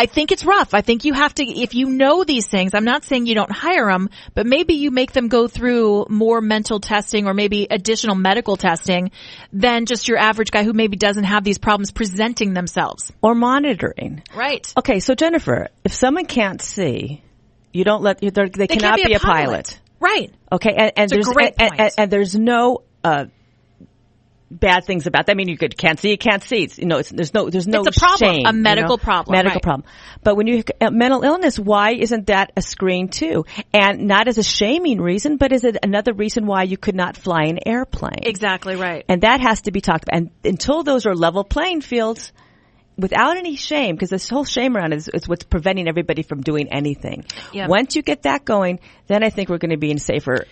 I think it's rough. I think you have to, if you know these things, I'm not saying you don't hire them, but maybe you make them go through more mental testing or maybe additional medical testing than just your average guy who maybe doesn't have these problems presenting themselves. Or monitoring. Right. Okay, so Jennifer, if someone can't see, you don't let, they cannot be a pilot. Right. Okay, and there's, a great point. And there's no, bad things about that. I mean, you can't see, there's no it's a problem, shame, a medical problem. Medical problem. But when you mental illness, why isn't that a screen too? And not as a shaming reason, but as another reason why you could not fly an airplane. Exactly right. And that has to be talked about. And until those are level playing fields, without any shame, because this whole shame around is what's preventing everybody from doing anything. Yep. Once you get that going, then I think we're going to be in safer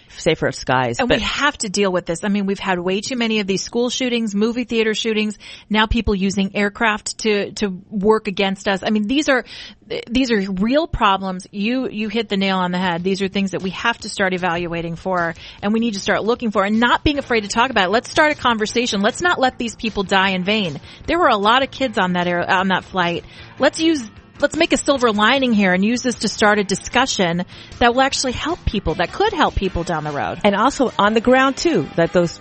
skies. And we have to deal with this. I mean, we've had way too many of these school shootings, movie theater shootings, now people using aircraft to work against us. I mean, these are real problems. You hit the nail on the head. These are things that we have to start evaluating for, and we need to start looking for and not being afraid to talk about it. Let's start a conversation. Let's not let these people die in vain. There were a lot of kids on that flight. Let's make a silver lining here and use this to start a discussion that will actually help people, that could help people down the road. And also on the ground too, that those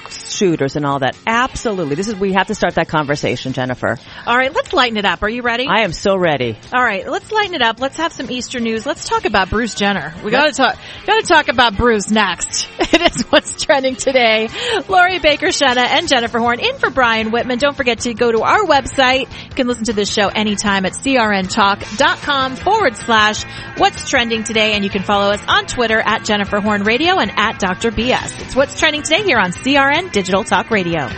shooters and all that. Absolutely. We have to start that conversation, Jennifer. All right, let's lighten it up. Are you ready? I am so ready. All right, let's lighten it up. Let's have some Easter news. Let's talk about Bruce Jenner. We got to talk about Bruce next. It is what's trending today. Lori Baker-Schena and Jennifer Horn in for Brian Whitman. Don't forget to go to our website. You can listen to this show anytime at crntalk.com/what's trending today. And you can follow us on Twitter at Jennifer Horn Radio and at Dr. BS. It's what's trending today here on CRN Digital Talk Radio.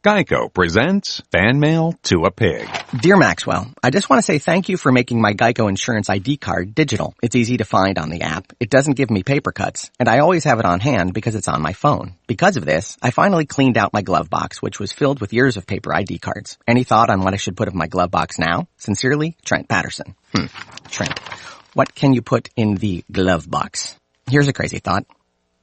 Geico presents Fan Mail to a Pig. Dear Maxwell, I just want to say thank you for making my Geico Insurance ID card digital. It's easy to find on the app. It doesn't give me paper cuts, and I always have it on hand because it's on my phone. Because of this, I finally cleaned out my glove box, which was filled with years of paper ID cards. Any thought on what I should put in my glove box now? Sincerely, Trent Patterson. Trent, what can you put in the glove box? Here's a crazy thought.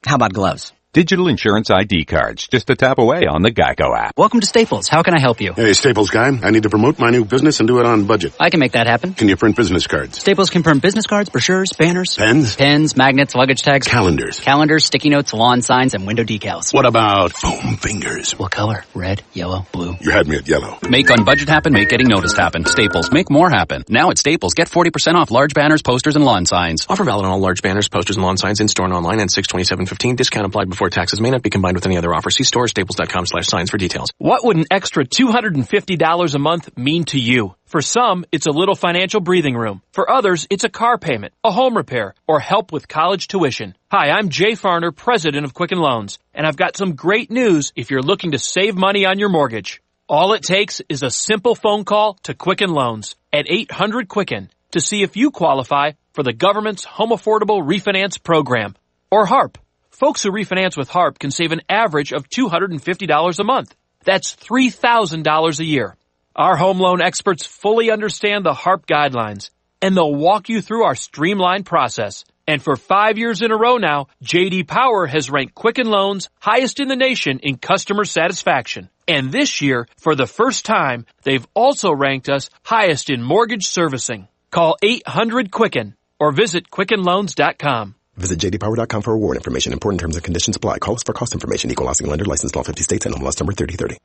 How about gloves? Digital insurance ID cards, just a tap away on the Geico app. Welcome to Staples. How can I help you? Hey, Staples guy. I need to promote my new business and do it on budget. I can make that happen. Can you print business cards? Staples can print business cards, brochures, banners. Pens? Pens, magnets, luggage tags. Calendars. Calendars, sticky notes, lawn signs, and window decals. What about foam fingers? What color? Red, yellow, blue. You had me at yellow. Make on budget happen, make getting noticed happen. Staples, make more happen. Now at Staples, get 40% off large banners, posters, and lawn signs. Offer valid on all large banners, posters, and lawn signs in store and online and 6/27/15. Discount applied before taxes. May not be combined with any other offer. See store staples.com/signs for details. What would an extra $250 a month mean to you? For some, it's a little financial breathing room. For others, it's a car payment, a home repair, or help with college tuition. Hi, I'm Jay Farner, president of Quicken Loans, and I've got some great news if you're looking to save money on your mortgage. All it takes is a simple phone call to Quicken Loans at 800-QUICKEN to see if you qualify for the government's Home Affordable Refinance Program, or HARP. Folks who refinance with HARP can save an average of $250 a month. That's $3,000 a year. Our home loan experts fully understand the HARP guidelines, and they'll walk you through our streamlined process. And for 5 years in a row now, J.D. Power has ranked Quicken Loans highest in the nation in customer satisfaction. And this year, for the first time, they've also ranked us highest in mortgage servicing. Call 800-QUICKEN or visit QuickenLoans.com. Visit jdpower.com for award information. Important terms and conditions apply. Call us for cost information. Equal housing lender. Licensed in all 50 states. And MLS number 3030.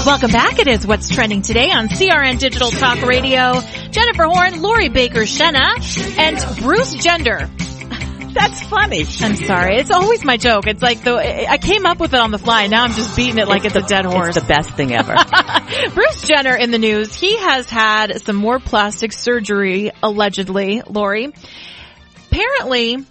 Welcome back. It is What's Trending Today on CRN Digital Talk Radio. Jennifer Horn, Lori Baker-Schena, and Bruce Jenner. That's funny. I'm sorry. It's always my joke. It's like I came up with it on the fly. Now I'm just beating it like it's a dead horse. It's the best thing ever. Bruce Jenner in the news. He has had some more plastic surgery, allegedly, Lori. Apparently,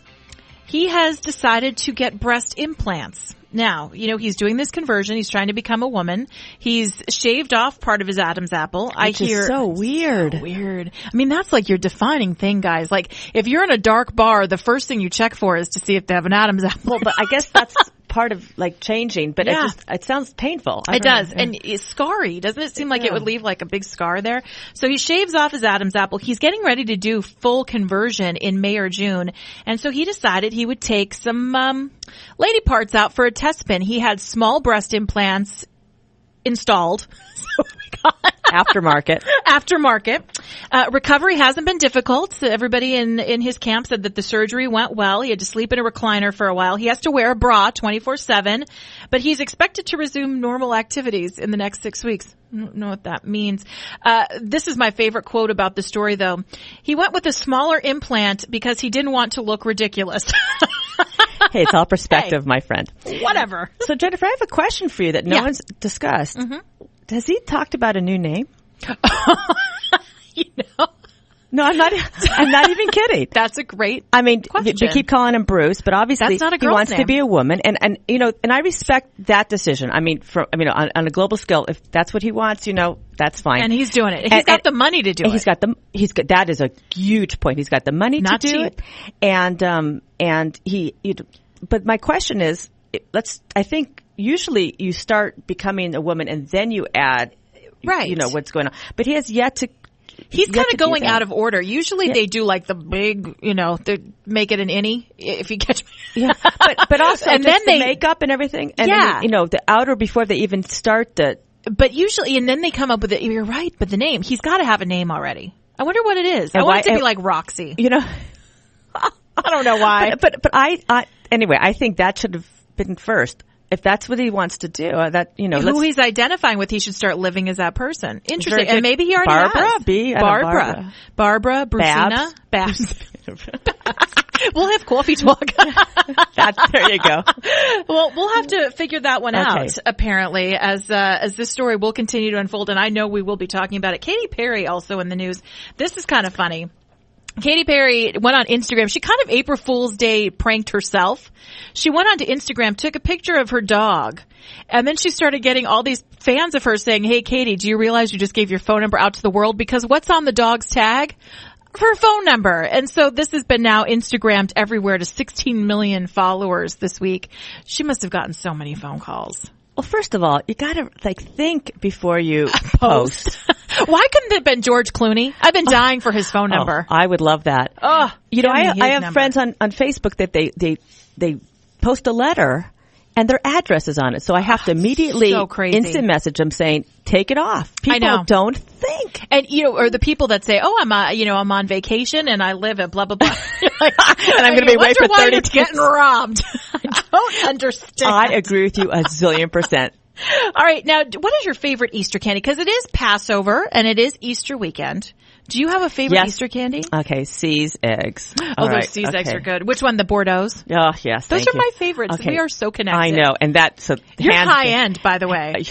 he has decided to get breast implants. Now, he's doing this conversion. He's trying to become a woman. He's shaved off part of his Adam's apple. Which is so weird. Weird. I mean, that's like your defining thing, guys. Like, if you're in a dark bar, the first thing you check for is to see if they have an Adam's apple. But I guess that's part of changing, but yeah. It sounds painful. It does. Yeah. And it's scarry. Doesn't it seem like it would leave like a big scar there? So he shaves off his Adam's apple. He's getting ready to do full conversion in May or June. And so he decided he would take some lady parts out for a test spin. He had small breast implants installed. Aftermarket. Recovery hasn't been difficult. Everybody in his camp said that the surgery went well. He had to sleep in a recliner for a while. He has to wear a bra 24/7, but he's expected to resume normal activities in the next 6 weeks. I don't know what that means. This is my favorite quote about the story, though. He went with a smaller implant because he didn't want to look ridiculous. Hey, it's all perspective, my friend. Whatever. So, Jennifer, I have a question for you that no one's discussed. Mm-hmm. Has he talked about a new name? You know? No, I'm not even kidding. That's a great question. We keep calling him Bruce, but obviously that's not a he girl's wants name. to be a woman. And I respect that decision. On a global scale, if that's what he wants, that's fine. And he's doing it. He's got the money to do it. That is a huge point. He's got the money not to do cheap. it. But my question is, I think usually you start becoming a woman and then you add, what's going on. But he has yet to. He's kind of going out of order. Usually they do like the big, they make it an innie, if you catch me. Yeah. But also and just then the makeup and everything. And yeah. then, the outer before they even start the. But usually, and then they come up with it. You're right, but the name, he's got to have a name already. I wonder what it is. I want it to be like Roxy. I don't know why. But anyway, I think that should have been first. If that's what he wants to do, who he's identifying with, he should start living as that person. Interesting, and maybe he already has. Barbara, Brucina, Babs. We'll have coffee talk. There you go. Well, we'll have to figure that one out. Apparently, as this story will continue to unfold, and I know we will be talking about it. Katy Perry also in the news. This is kind of funny. Katy Perry went on Instagram. She kind of April Fool's Day pranked herself. She went onto Instagram, took a picture of her dog, and then she started getting all these fans of hers saying, "Hey, Katy, do you realize you just gave your phone number out to the world? Because what's on the dog's tag? Her phone number." And so this has been now Instagrammed everywhere to 16 million followers this week. She must have gotten so many phone calls. Well, first of all, you gotta think before you post. Why couldn't it have been George Clooney? I've been dying for his phone number. I would love that. I have friends on Facebook that they post a letter and their address is on it. So I have to immediately instant message them saying, take it off. People don't think. And, or the people that say, I'm on vacation and I live at blah, blah, blah. And I'm going to be away for 30 days. Getting robbed. I don't understand. I agree with you 1,000,000%. All right. Now, what is your favorite Easter candy? Because it is Passover and it is Easter weekend. Do you have a favorite Easter candy? Okay, C's eggs. Those C's eggs are good. Which one? The Bordeaux's? Oh, yes. Those are my favorites. Okay. We are so connected. I know. And that's you're high end, by the way.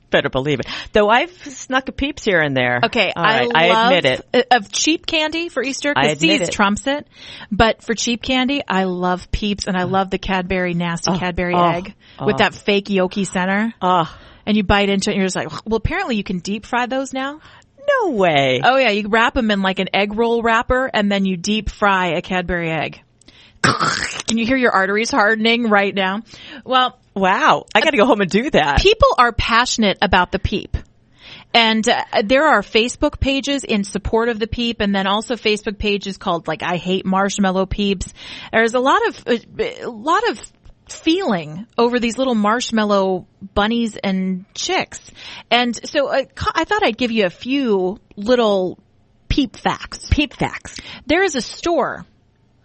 Better believe it. Though I've snuck a Peeps here and there. Okay, I admit it. Of cheap candy for Easter, because C's trumps it. But for cheap candy, I love Peeps and I love the nasty Cadbury egg with that fake yolky center. And you bite into it and you're just like, well, apparently you can deep fry those now. No way. Oh yeah, you wrap them in like an egg roll wrapper and then you deep fry a Cadbury egg. Can you hear your arteries hardening right now? Well, wow. I got to go home and do that. People are passionate about the Peep. And there are Facebook pages in support of the Peep, and then also Facebook pages called like I Hate Marshmallow Peeps. There's a lot of feeling over these little marshmallow bunnies and chicks. And so I thought I'd give you a few little Peep facts. There is a store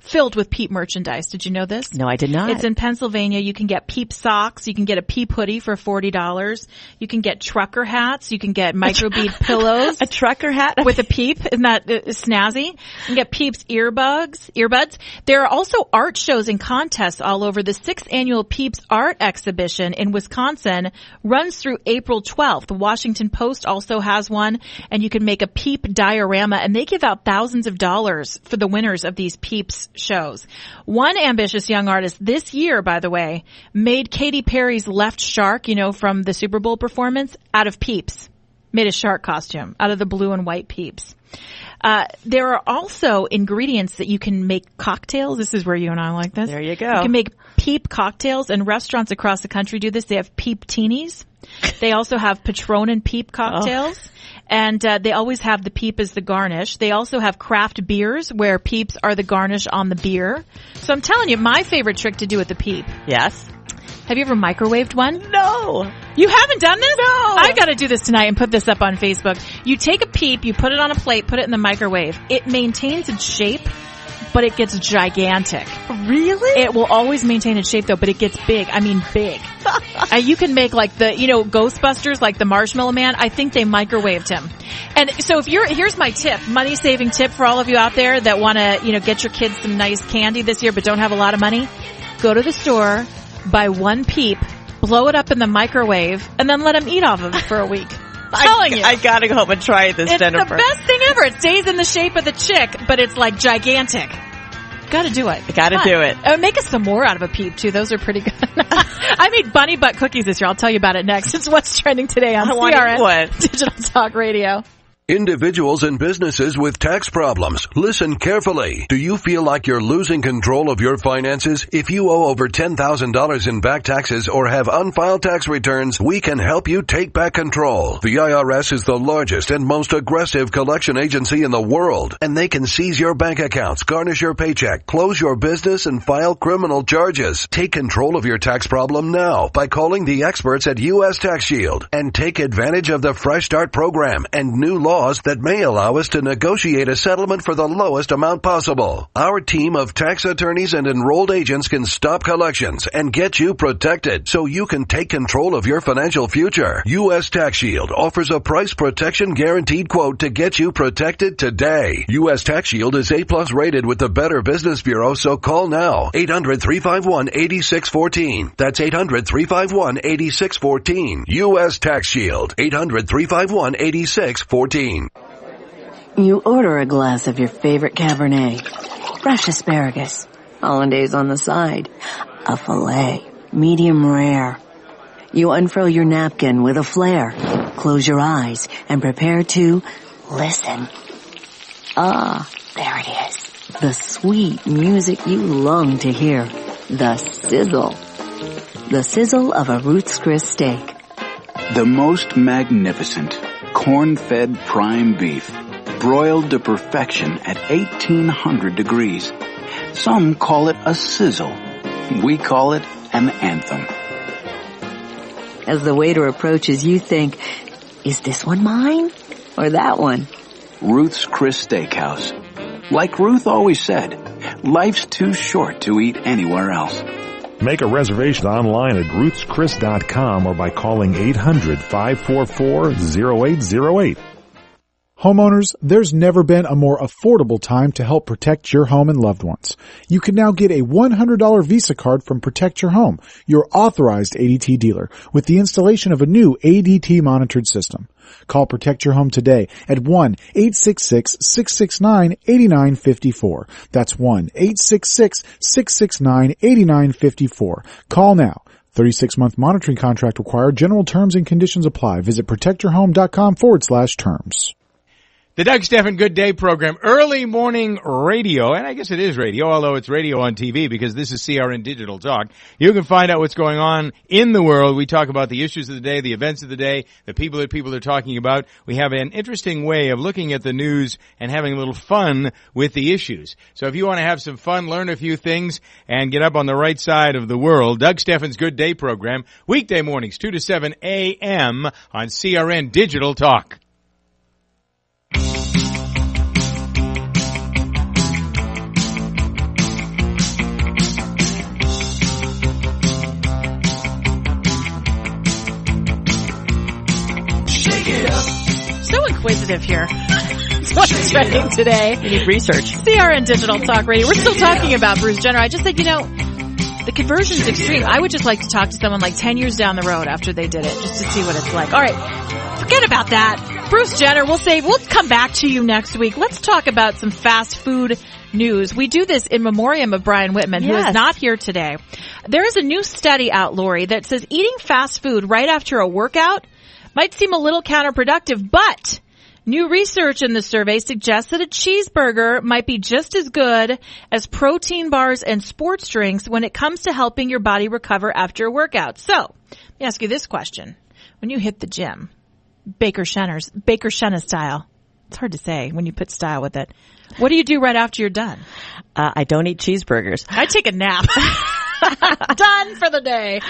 filled with Peep merchandise. Did you know this? No, I did not. It's in Pennsylvania. You can get Peep socks. You can get a Peep hoodie for $40. You can get trucker hats. You can get microbead pillows. A trucker hat? With a Peep. Isn't that snazzy? You can get Peep's earbuds. There are also art shows and contests all over. The 6th annual Peeps art exhibition in Wisconsin runs through April 12th. The Washington Post also has one, and you can make a Peep diorama, and they give out thousands of dollars for the winners of these Peeps shows. One ambitious young artist this year, by the way, made Katy Perry's Left Shark, from the Super Bowl performance, out of Peeps. Made a shark costume out of the blue and white Peeps. There are also ingredients that you can make cocktails. This is where you and I like this. There you go. You can make Peep cocktails, and restaurants across the country do this. They have Peep teenies. They also have Patron and Peep cocktails. And they always have the Peep as the garnish. They also have craft beers where Peeps are the garnish on the beer. So I'm telling you, my favorite trick to do with the Peep. Yes. Have you ever microwaved one? No. You haven't done this? No. I got to do this tonight and put this up on Facebook. You take a Peep, you put it on a plate, put it in the microwave. It maintains its shape, but it gets gigantic. Really? It will always maintain its shape though, but it gets big. I mean big. You can make like the, Ghostbusters, like the Marshmallow Man. I think they microwaved him. And so here's my tip, money saving tip for all of you out there that want to, get your kids some nice candy this year but don't have a lot of money. go to the store, buy one peep, blow it up in the microwave, and then let them eat off of it for a week. I gotta go home and try this, Jennifer. It's the best thing ever. It stays in the shape of the chick, but it's like gigantic. Gotta do it. Gotta do it. Make us some more out of a peep, too. Those are pretty good. I made bunny butt cookies this year. I'll tell you about it next. It's what's trending today on CRN Digital Talk Radio. Individuals and businesses with tax problems, listen carefully. Do you feel like you're losing control of your finances? If you owe over $10,000 in back taxes or have unfiled tax returns, we can help you take back control. The IRS is the largest and most aggressive collection agency in the world, and they can seize your bank accounts, garnish your paycheck, close your business, and file criminal charges. Take control of your tax problem now by calling the experts at U.S. Tax Shield and take advantage of the Fresh Start program and new laws that may allow us to negotiate a settlement for the lowest amount possible. Our team of tax attorneys and enrolled agents can stop collections and get you protected so you can take control of your financial future. U.S. Tax Shield offers a price protection guaranteed quote to get you protected today. U.S. Tax Shield is A+ rated with the Better Business Bureau, so call now. 800-351-8614. That's 800-351-8614. U.S. Tax Shield. 800-351-8614. You order a glass of your favorite Cabernet, fresh asparagus, hollandaise on the side, a filet, medium rare. You unfurl your napkin with a flair, close your eyes, and prepare to listen. Ah, there it is. The sweet music you long to hear. The sizzle. The sizzle of a Ruth's Chris steak. The most magnificent corn-fed prime beef, broiled to perfection at 1800 degrees. Some call it a sizzle. We call it an anthem. As the waiter approaches, you think, is this one mine or that one? Ruth's Chris Steakhouse. Like Ruth always said, life's too short to eat anywhere else. Make a reservation online at ruthschris.com or by calling 800-544-0808. Homeowners, there's never been a more affordable time to help protect your home and loved ones. You can now get a $100 Visa card from Protect Your Home, your authorized ADT dealer, with the installation of a new ADT monitored system. Call Protect Your Home today at 1-866-669-8954. That's 1-866-669-8954. Call now. 36-month monitoring contract required. General terms and conditions apply. Visit protectyourhome.com/terms. The Doug Stephan Good Day program, early morning radio, and I guess it is radio, although it's radio on TV because this is CRN Digital Talk. You can find out what's going on in the world. We talk about the issues of the day, the events of the day, the people that people are talking about. We have an interesting way of looking at the news and having a little fun with the issues. So if you want to have some fun, learn a few things, and get up on the right side of the world, Doug Stephan's Good Day program, weekday mornings, 2 to 7 a.m. on CRN Digital Talk. So inquisitive here. What's trending today? We need research. CRN Digital Talk Radio. We're still talking about Bruce Jenner. I just said, the conversion's extreme. I would just like to talk to someone like 10 years down the road after they did it, just to see what it's like. All right, forget about that. Bruce Jenner, we'll come back to you next week. Let's talk about some fast food news. We do this in memoriam of Brian Whitman, who is not here today. There is a new study out, Lori, that says eating fast food right after a workout might seem a little counterproductive, but new research in the survey suggests that a cheeseburger might be just as good as protein bars and sports drinks when it comes to helping your body recover after a workout. So, let me ask you this question. When you hit the gym, Baker-Schena style, it's hard to say when you put style with it. What do you do right after you're done? I don't eat cheeseburgers. I take a nap. Done for the day.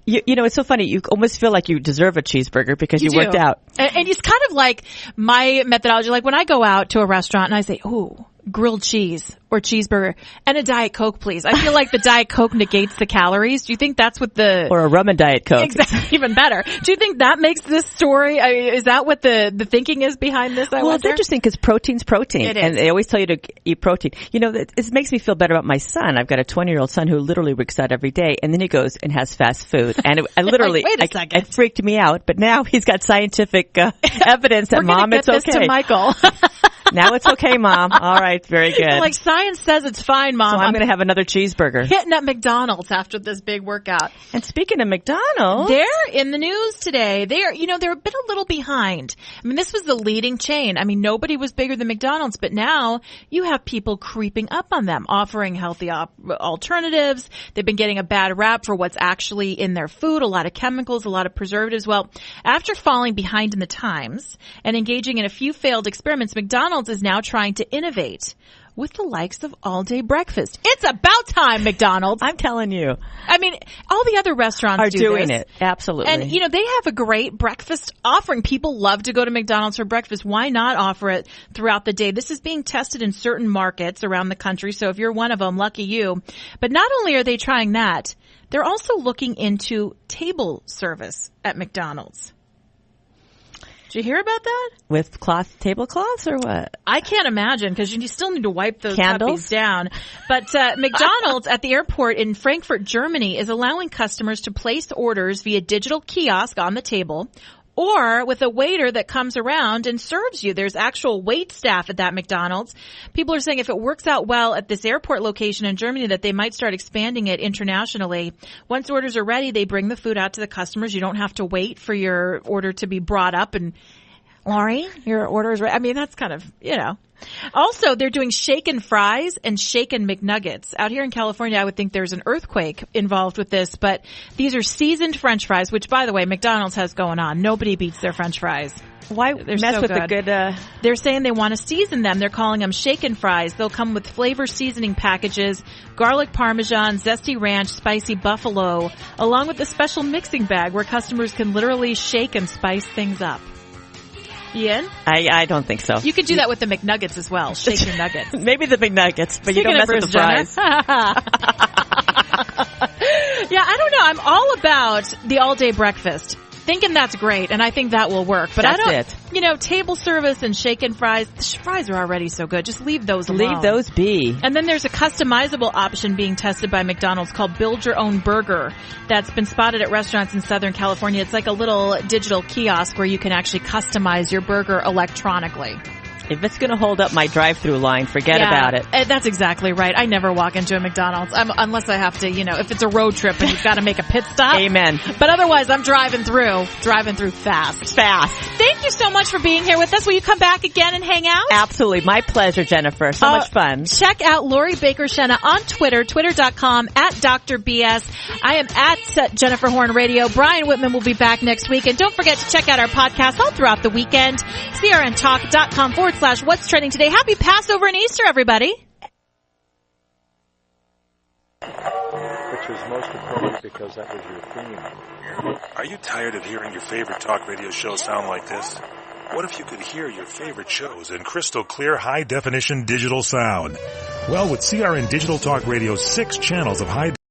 You know, it's so funny. You almost feel like you deserve a cheeseburger because you worked out. And it's kind of like my methodology. Like when I go out to a restaurant and I say, ooh, grilled cheese or cheeseburger and a Diet Coke, please. I feel like the Diet Coke negates the calories. Do you think that's what or a rum and Diet Coke? Exactly, even better. Do you think that makes this story? I mean, is that what the thinking is behind this? Well, it's interesting because protein's protein. It is. And they always tell you to eat protein. You know, it makes me feel better about my son. I've got a 20-year-old son who literally works out every day, and then he goes and has fast food. And I literally, like, wait a second. It freaked me out. But now he's got scientific evidence that, Mom, it's okay. We're going to get this to Michael. Now it's okay, Mom. All right, very good. Like, science says it's fine, Mom. So I'm going to have another cheeseburger. Hitting up McDonald's after this big workout. And speaking of McDonald's, they're in the news today. They're been a little behind. I mean, this was the leading chain. I mean, nobody was bigger than McDonald's, but now you have people creeping up on them, offering healthy alternatives. They've been getting a bad rap for what's actually in their food, a lot of chemicals, a lot of preservatives. Well, after falling behind in the times and engaging in a few failed experiments, McDonald's is now trying to innovate with the likes of all-day breakfast. It's about time, McDonald's. I'm telling you. I mean, all the other restaurants are doing this. it. Absolutely. And, they have a great breakfast offering. People love to go to McDonald's for breakfast. Why not offer it throughout the day? This is being tested in certain markets around the country. So if you're one of them, lucky you. But not only are they trying that, they're also looking into table service at McDonald's. Did you hear about that? With tablecloths or what? I can't imagine because you still need to wipe those Candles puppies down. But McDonald's at the airport in Frankfurt, Germany is allowing customers to place orders via digital kiosk on the table or with a waiter that comes around and serves you. There's actual wait staff at that McDonald's. People are saying if it works out well at this airport location in Germany that they might start expanding it internationally. Once orders are ready, they bring the food out to the customers. You don't have to wait for your order to be brought up and, Lori, your order is ready. I mean, that's kind of, Also, they're doing shaken fries and shaken McNuggets. Out here in California, I would think there's an earthquake involved with this, but these are seasoned French fries, which, by the way, McDonald's has going on. Nobody beats their French fries. Why They're mess so with good. the good? They're saying they want to season them. They're calling them shaken fries. They'll come with flavor seasoning packages, garlic parmesan, zesty ranch, spicy buffalo, along with a special mixing bag where customers can literally shake and spice things up. Ian? I don't think so. You could do that with the McNuggets as well. Shake your nuggets. Maybe the McNuggets, but you don't mess with the fries. Yeah, I don't know. I'm all about the all-day breakfast. Thinking that's great, and I think that will work. But that's I don't, it. Table service and shaken fries, the fries are already so good. Just leave those alone. Leave those be. And then there's a customizable option being tested by McDonald's called Build Your Own Burger that's been spotted at restaurants in Southern California. It's like a little digital kiosk where you can actually customize your burger electronically. If it's going to hold up my drive-through line, forget about it. That's exactly right. I never walk into a McDonald's unless I have to, if it's a road trip and you've got to make a pit stop. Amen. But otherwise, I'm driving through fast. Thank you so much for being here with us. Will you come back again and hang out? Absolutely. My pleasure, Jennifer. So much fun. Check out Lori Baker-Schena on Twitter, twitter.com @DrBS. I am at Jennifer Horn Radio. Brian Whitman will be back next week. And don't forget to check out our podcast all throughout the weekend. CRNTalk.com/What's Trending Today. Happy Passover and Easter, everybody. Which was most appropriate because that was your theme. Are you tired of hearing your favorite talk radio show sound like this? What if you could hear your favorite shows in crystal clear, high-definition digital sound? Well, with CRN Digital Talk Radio's 6 channels of high